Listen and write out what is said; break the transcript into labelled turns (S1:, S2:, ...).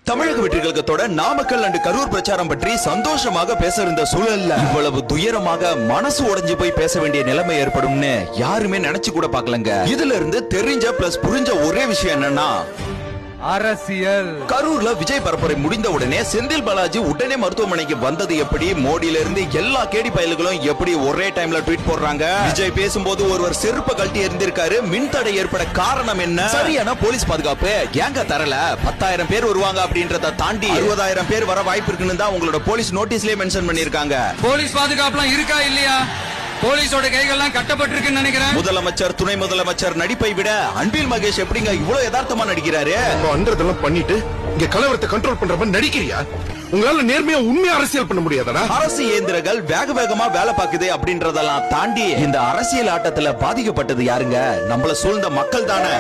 S1: தமிழக வெற்றிகளுக்கத்தோட நாமக்கல் அண்ட் கரூர் பிரச்சாரம் பற்றி சந்தோஷமாக பேச இருந்த சூழல்ல இவ்வளவு துயரமாக மனசு உடைஞ்சு போய் பேச வேண்டிய நிலைமை ஏற்படும்னு யாருமே நினைச்சு கூட பார்க்கலங்க. இதுல இருந்து தெரிஞ்ச பிளஸ் புரிஞ்ச ஒரே விஷயம் என்னன்னா
S2: அரசியல்.
S1: கரூர்ல விஜய் பரப்புரை முடிந்த உடனே செந்தில் பாலாஜி உடனே மருத்துவமனைக்கு வந்தது எப்படி, மோடியில இருந்து எல்லா கேடி பயல்களும் எப்படி ஒரே டைம்ல ட்வீட் போடுறாங்க. விஜய் பேசும்போது ஒருவர் செருப்ப கழட்டி இருந்திருக்காரு. மின்தடை ஏற்பட காரணம் என்ன? சரியான போலீஸ் பாதுகாப்பு ஏங்க தரல? 10,000 பேர் வருவாங்க அப்படின்றத தாண்டி 60,000 பேர் வர வாய்ப்பு இருக்குன்னு தான் உங்களோட போலீஸ் நோட்டீஸ்லயே மென்ஷன் பண்ணிருக்காங்க.
S2: போலீஸ் பாதுகாப்புலாம் இருக்கா இல்லையா? போலீஸோட கைகள்லாம் கட்டப்பட்டிருக்குன்னு நினைக்கிறேன்.
S1: முதலமைச்சர் துணை முதலமைச்சர் நடிப்பை விட அன்பில் மகேஷ் எப்படிங்க இவ்வளவு யதார்த்தமா நடிக்கிறாரு?
S3: அன்றதெல்லாம் பண்ணிட்டு இங்க கலவரத்தை கண்ட்ரோல் பண்ற மாதிரி நடிக்கிறியா? உங்களால நேர்மையா உண்மையா அரசியல் பண்ண முடியாதடா?
S1: அரசு இயந்திரங்கள் வேக வேகமா வேலை பாக்குது அப்படின்றதெல்லாம் தாண்டி இந்த அரசியல் ஆட்டத்துல பாதிக்கப்பட்டது யாருங்க? நம்மள சூழ்ந்த மக்கள் தானே.